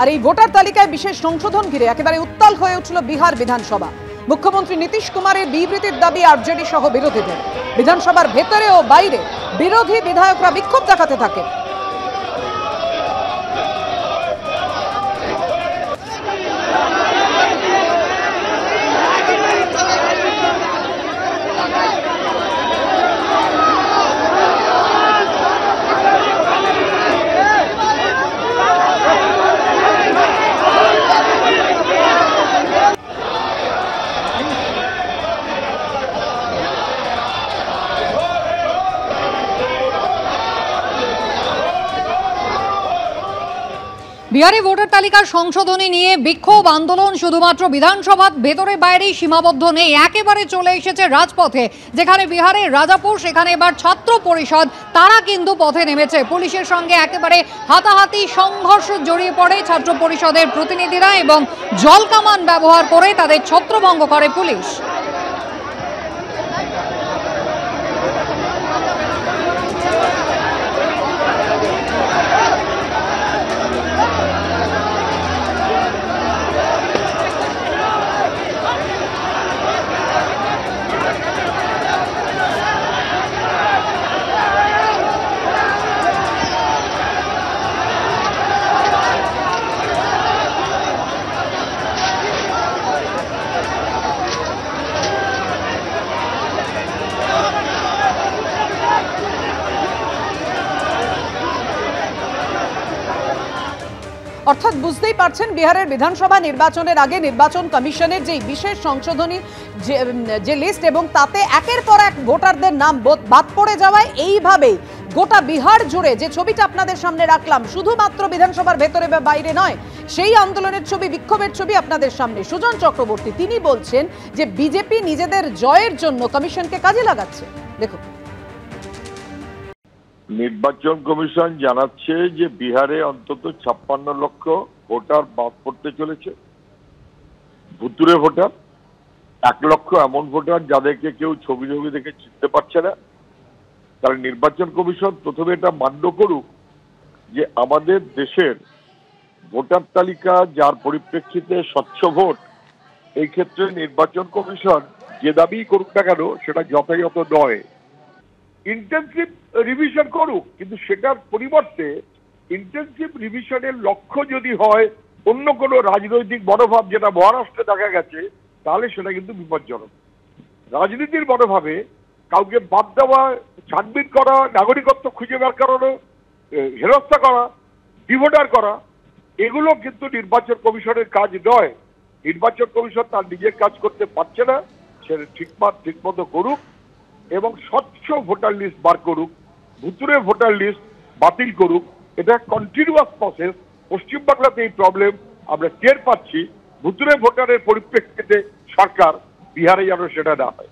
আর এই ভোটার তালিকায় বিশেষ সংশোধন ঘিরে একেবারে উত্তাল হয়ে উঠল বিহার বিধানসভা। মুখ্যমন্ত্রী নীতিশ কুমারের বিবৃতির দাবি আরজেডি সহ বিরোধীদের। বিধানসভার ভেতরে ও বাইরে বিরোধী বিধায়করা বিক্ষোভ দেখাতে থাকে। বিহারে ভোটার তালিকার সংশোধনী নিয়ে বিক্ষোভ আন্দোলন শুধুমাত্র বিধানসভার ভেতরে বাইরেই সীমাবদ্ধ নেই, একেবারে চলে এসেছে রাজপথে। যেখানে বিহারের রাজাপুর, সেখানে এবার ছাত্র পরিষদ তারা কিন্তু পথে নেমেছে। পুলিশের সঙ্গে একেবারে হাতাহাতি সংঘর্ষ জড়িয়ে পড়ে ছাত্র পরিষদের প্রতিনিধিরা এবং জলকামান ব্যবহার করে তাদের ছত্রভঙ্গ করে পুলিশ। অর্থাৎ বুঝতেই পারছেন, বিহারের বিধানসভা নির্বাচনের আগে নির্বাচন কমিশনের যে বিশেষ সংশোধনী যে লিস্ট এবং তাতে একের পর এক ভোটারদের নাম বাদ পড়ে যাওয়ায় এইভাবে গোটা বিহার জুড়ে যে ছবিটা আপনাদের সামনে রাখলাম, শুধুমাত্র বিধানসভার ভেতরে বা বাইরে নয়, সেই আন্দোলনের ছবি, বিক্ষোভের ছবি আপনাদের সামনে। সুজন চক্রবর্তী তিনি বলছেন যে বিজেপি নিজেদের জয়ের জন্য কমিশনকে কাজে লাগাচ্ছে। দেখুন, নির্বাচন কমিশন জানাচ্ছে যে বিহারে অন্তত 56 লক্ষ ভোটার বাদ পড়তে চলেছে। ভুতুরে ভোটার 1 লক্ষ এমন ভোটার যাদেরকে কেউ ছবি দেখে চিনতে পারছে না। তার নির্বাচন কমিশন প্রথমে এটা মান্য করুক যে আমাদের দেশের ভোটার তালিকা যার পরিপ্রেক্ষিতে স্বচ্ছ ভোট, এই ক্ষেত্রে নির্বাচন কমিশন যে দাবি করুক না কেন সেটা যথাযথ নয়। ইন্টেনসিভ রিভিশন করুক, কিন্তু সেটার পরিবর্তে ইন্টেনসিভ রিভিশনের লক্ষ্য যদি হয় অন্য কোনো রাজনৈতিক মনোভাব, যেটা মহারাষ্ট্রে দেখা গেছে, তাহলে সেটা কিন্তু বিপজ্জনক। রাজনীতির মনোভাবে কাউকে বাদ দেওয়া, ছানবিন করা, নাগরিকত্ব খুঁজে বের করানো, হেনস্থা করা, ডিভোটার করা, এগুলো কিন্তু নির্বাচন কমিশনের কাজ নয়। নির্বাচন কমিশন তার নিজের কাজ করতে পারছে না, সেটা ঠিক মতো করুক এবং স্বচ্ছ ভোটার লিস্ট বার করুক, ভুতুরে ভোটার লিস্ট বাতিল করুক। এটা কন্টিনিউয়াস প্রসেস। পশ্চিমবাংলাতে এই প্রবলেম আমরা টের পাচ্ছি। ভুতুরে ভোটারের পরিপ্রেক্ষিতে সরকার, বিহারে যেন সেটা না হয়।